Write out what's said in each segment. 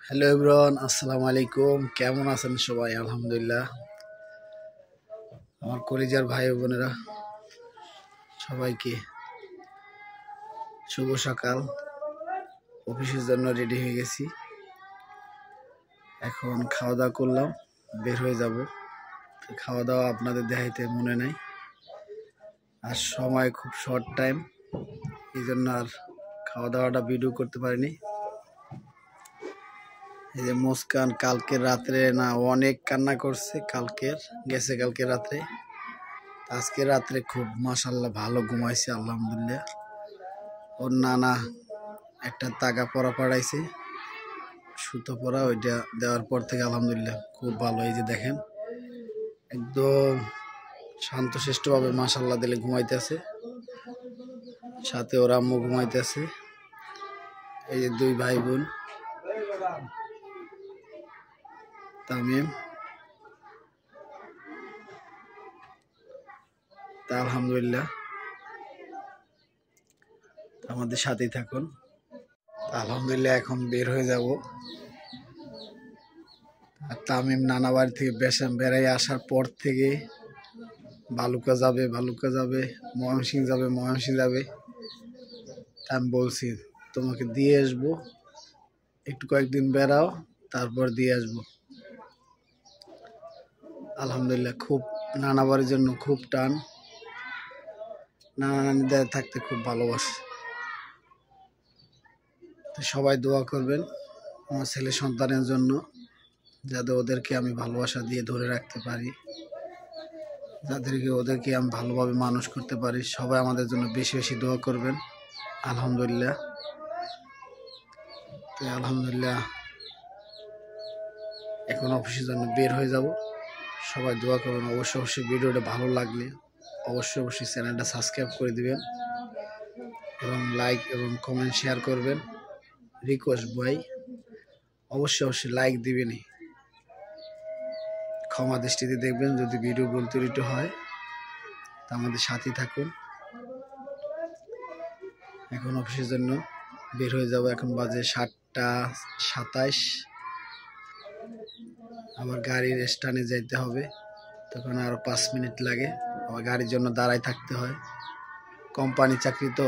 Hello everyone, আসসালামু আলাইকুম। কেমন আছেন সবাই? আলহামদুলিল্লাহ। আমার কলিজার ভাই ও বোনেরা সবাইকে শুভ সকাল। অফিসের জন্য রেডি হয়ে গেছি, এখন খাওয়া দাওয়া করলাম, বের হয়ে যাব। খাওয়া দাওয়া আপনাদের দেখাইতে মনে নাই, আর সময় খুব শর্ট টাইম, এই জন্য আর খাওয়া দাওয়াটা ভিডিও করতে পারিনি। এই যে মুস্কান কালকে রাত্রে না অনেক কান্না করছে, কালকে রাত্রে। আজকে রাত্রে খুব মাশাআল্লাহ ভালো ঘুমাইছে আলহামদুলিল্লাহ। ওর নানা একটা তাগা পরা পাড়াইছে, সুতো পরা, ওইটা দেওয়ার পর থেকে আলহামদুলিল্লাহ খুব ভালো। এই যে দেখেন একদম শান্তশিষ্টভাবে মাশাআল্লাহ দিলে ঘুমাইতেছে, সাথে ওর আম্মু ঘুমাইতেছে। এই যে দুই ভাই বোন, তামিম। তা আলহামদুলিল্লাহ আমাদের সাথেই থাকুন। আলহামদুলিল্লাহ এখন বের হয়ে যাব। আর তামিম নানা বাড়ি থেকে বেড়াই আসার পর থেকে ভালুকা যাবে, ময়মনসিংহ যাবে। আমি বলছি তোমাকে দিয়ে আসবো, একটু কয়েকদিন বেড়াও, তারপর দিয়ে আসবো। আলহামদুলিল্লাহ খুব নানা বাড়ির জন্য খুব টান, নানা নানিদের থাকতে খুব ভালোবাসে। সবাই দোয়া করবেন আমার ছেলে সন্তানের জন্য, যাতে ওদেরকে আমি ভালোবাসা দিয়ে ধরে রাখতে পারি, ওদেরকে আমি ভালোভাবে মানুষ করতে পারি। সবাই আমাদের জন্য বেশি বেশি দোয়া করবেন। আলহামদুলিল্লাহ এখন অফিসের জন্য বের হয়ে যাব। সবাই দোয়া করবেন। অবশ্যই ভিডিওটা ভালো লাগলে অবশ্যই চ্যানেলটা সাবস্ক্রাইব করে দিবেন এবং লাইক এবং কমেন্ট শেয়ার করবেন। রিকোয়েস্ট ভাই, অবশ্যই লাইক দিবেনই। ক্ষমা দৃষ্টিতে দেখবেন যদি ভিডিও ভুল ত্রুটি হয়, তা আমাদের সাথেই থাকুন। এখন অফিসের জন্য বের হয়ে যাব। এখন বাজে 7:27। আমার গাড়ির স্ট্যান্ডে যাইতে হবে, তখন আরো 5 মিনিট লাগে। আমার গাড়ির জন্য দাঁড়ায় থাকতে হয়। কোম্পানি চাকরি তো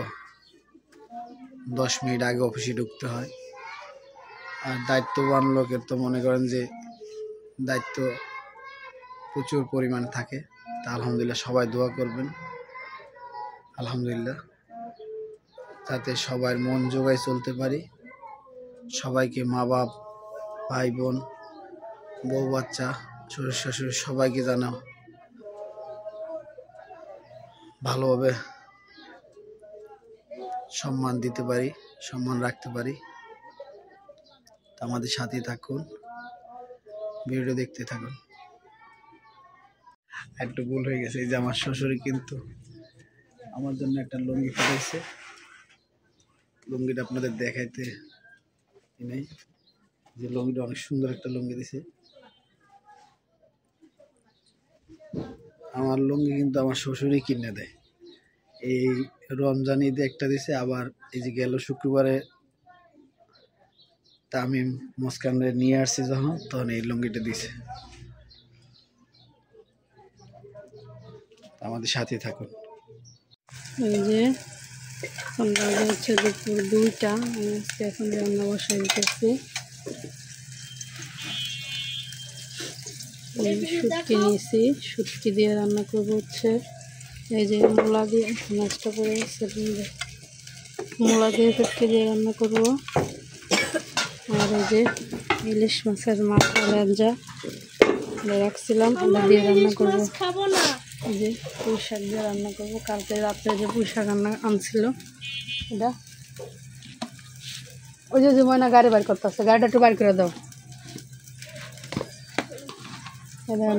10 মিনিট আগে অফিসে ঢুকতে হয়। আর দায়িত্ববান লোকের তো মনে করেন যে দায়িত্ব প্রচুর পরিমাণে থাকে। তা আলহামদুলিল্লাহ সবাই দোয়া করবেন আলহামদুলিল্লাহ, যাতে সবার মন জোগায় চলতে পারি। সবাইকে, মা বাপ, ভাই বোন, বউ বাচ্চা, শ্বশুর শাশুড়ি সবাইকে জানাও ভালোভাবে সম্মান দিতে পারি, সম্মান রাখতে পারি। আমাদের সাথেই থাকুন, ভিডিও দেখতে থাকুন। একটু ভুল হয়ে গেছে, এই যে আমার শ্বশুরি কিন্তু আমার জন্য একটা লুঙ্গি পাঠাইছে। লুঙ্গিটা আপনাদের দেখাইতে নেই, যে লুঙ্গিটা অনেক সুন্দর একটা লুঙ্গি দিছে। আমার লুঙ্গি কিন্তু আমার শ্বশুরই কিনে দেয়। এই রমজান ঈদে একটা দিছে, আবার এই যে গেল শুক্রবারে তামিম মুস্কানরে নিয়ে আসছে তখন এই লুঙ্গিটা দিছে। আমাদের সাথে থাকুন। এই যে সন্ধ্যা হচ্ছে দুপুর 2টা। আমি আজকে এখন রান্না বসাই দিতেছি। শুটকি নিয়েছি, শুটকি দিয়ে রান্না করবো হচ্ছে এই যে মূলা দিয়ে। মাছটা করে মূলা দিয়ে শুটকি দিয়ে রান্না করবো। আর এই যে ইলিশ মাছের মাথা লেঞ্জা রাখছিলাম, ওটা দিয়ে রান্না করবো। এই যে পুঁই শাক দিয়ে রান্না করবো। কালকে রাত্রে যে পুঁই শাক আনছিল, এটা ওই যে ময়না গাড়ি বাইর করতেছে, গাড়িটা একটু বাইর করে দাও।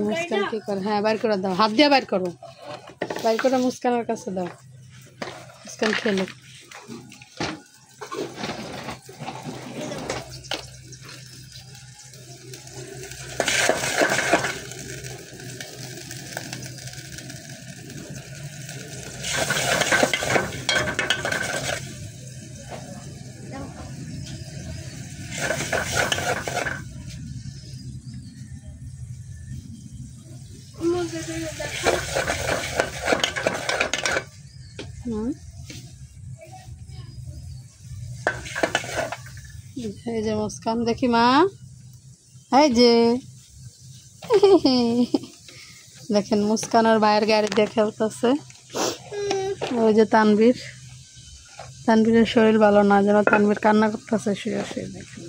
মুস্কান কি করে? হ্যাঁ বাইর করে দাও, হাত দিয়ে বাইর করো, বাইর করে মুস্কানের কাছে দাও, মুস্কান খেলো। এই যে মুস্কান দেখি মা, এই যে দেখেন মুস্কান আর ভাইয়ের গাড়ি দিয়ে খেলতেছে। ওই যে তানবীরের শরীর ভালো না, যেন তানবীর কান্না করতেছে শুয়ে শুয়ে। দেখেন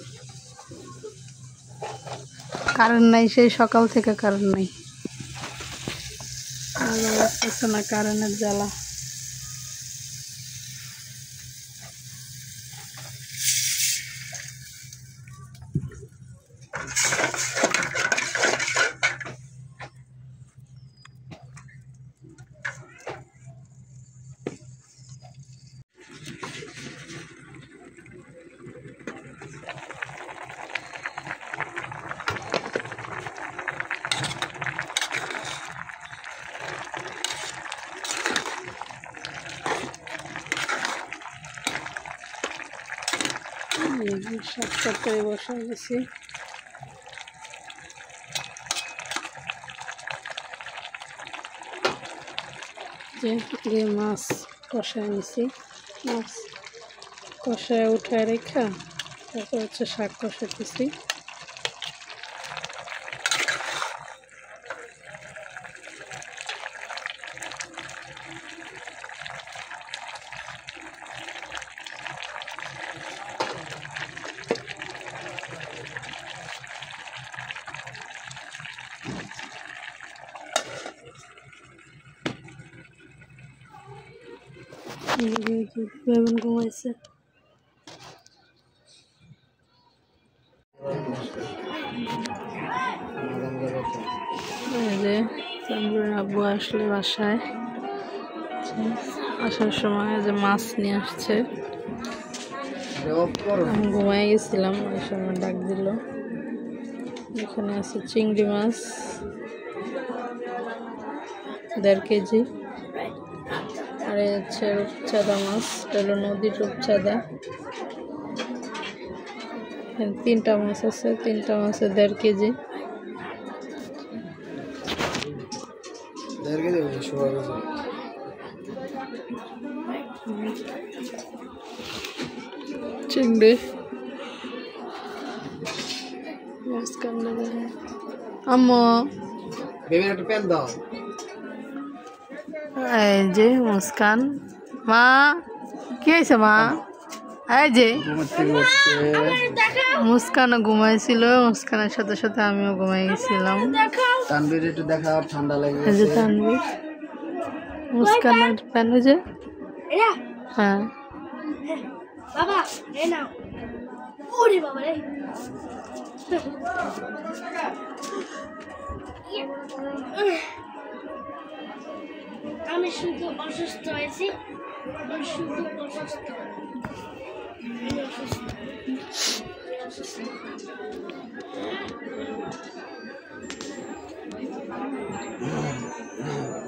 কারেন্ট নাই, সেই সকাল থেকে কারেন্ট নাই, লাগতেছে না কারেন্টের জ্বালা। শাক তরকারি বসে গেছি। যে মাছ কষায় নিছি, মাছ কষায় উঠায় রেখা তারপর হচ্ছে শাক কষাতেছি। বেগুন ঘুমাইছে। তানভীরের আব্বু আসলে বাসায় আসার সময় যে মাছ নিয়ে আসছে, আমি ঘুমাই গেছিলাম, ওই সময় ডাক দিল। এখানে আছে চিংড়ি মাছ 1.5 কেজি, আর হচ্ছে রূপচাঁদা মাছ, এটা হলো নদীর রূপচাঁদা। এখানে 3টা মাছ আছে, 3টা মাছে 1.5 কেজি। চিংড়ি মাছ কান্না আম্মু একটা প্যান দাও। এই যে মুস্কান, মা কি হয়েছে মা? এই যে মুস্কানও ঘুমাইছিল, মুস্কানের সাথে সাথে আমিও ঘুমাই গেছিলাম। তানভীর একটু দেখা, ঠান্ডা লাগে। এই যে তানভীর, মুস্কানের প্যান, ওই যে হ্যাঁ বাবা এই নাও। ওরে বাবা রে, আমি শুধু অসুস্থ হয়েছি, আমি শুধু অসুস্থ, আমি অসুস্থ, আমি অসুস্থ।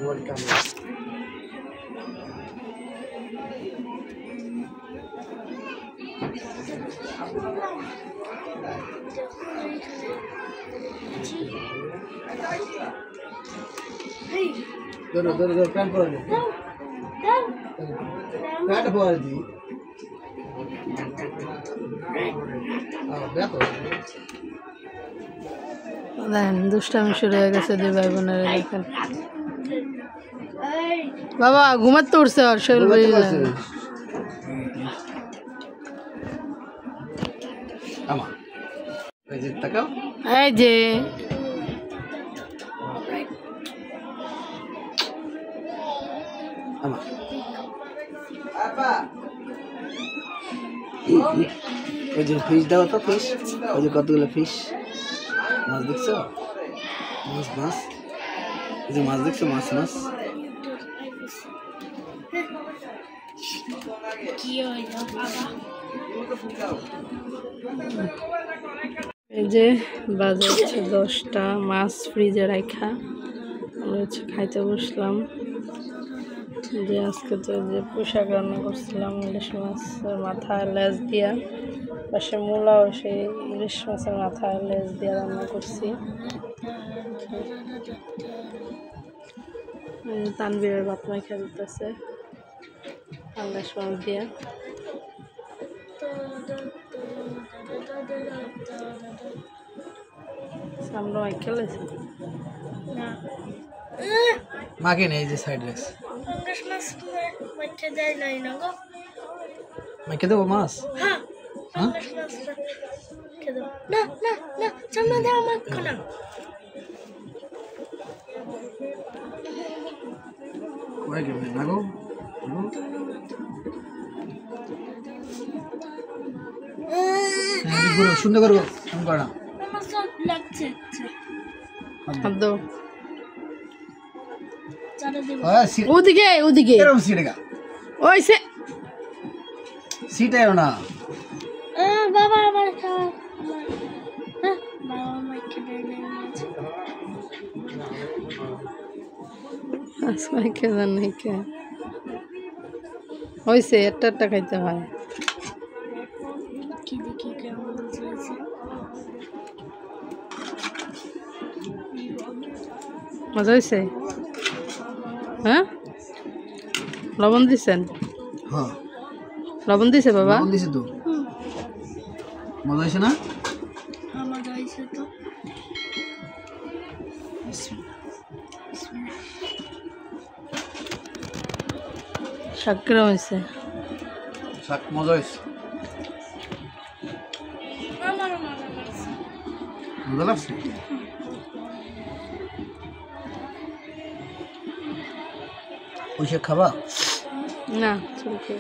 ওয়েলকাম। ধরো ধরো ধরো, প্যান্ট পরে নে, প্যান্ট পরে দি। দেখেন দুষ্টামি শুরু হয়ে গেছে দুই ভাই বোনের। দেখেন বাবা ঘুমাতে উঠছে, আর শরীর বেরিয়ে এই যে ওই যে ফিশ দাও তো, ফিশ, ওই যে কতগুলো ফিশ মাছ দেখছো, মাছ মাছ, ওই যে মাছ দেখছো, মাছ মাছ। এই যে বাজে হচ্ছে 10টা, মাছ ফ্রিজে রাখা, আমরা হচ্ছে খাইতে বসলাম। যে আজকে তো যে পোশাক রান্না করছিলাম, ইলিশ মাছের মাথায় লেজ দিয়া, পাশে মূলাও সেই ইলিশ মাছের মাথায় লেজ দিয়া রান্না করছি। তানবীরের বাপ মাই খেলতেছে পাঙ্গাস মাছ দিয়ে। আমরা মাই খেলেছি না মাকে নেই যে সাইড রেস পাঙ্গাস মাছ মাইকে দেয় নাই না গো। মাকে দেবো মাছ। হ্যাঁ পাঙ্গাস মাছ খেয়ে দাও। না না না চামড়া দেওয়া মাখো না। কয় কেমন লাগো সুন্দর করবো আমি কর না আমার সব লাগছে হাত দাও। চাটা দেব ওদিকে ওদিকে এরকম সিটে গা ওই সে সিটে না বাবা আমার খাওয়া হ্যাঁ বাবা মাইকে দেয় নাই মাছ। আসমাই খেলার নাই কে হয়েছে একটা খাইতে হয়। কি দেখি কেমন হয়েছে। মজা হয়েছে? হ্যাঁ লবণ দিছেন? হ্যাঁ লবণ দিছে বাবা? লবণ দিছে তো মজা হয়েছে না? আমার হয়েছে তো শাকরা হয়েছে। শাক মজা হয়েছে আমার মজা লাগছে। মজা লাগছে ওই শাক খাবা না চলছে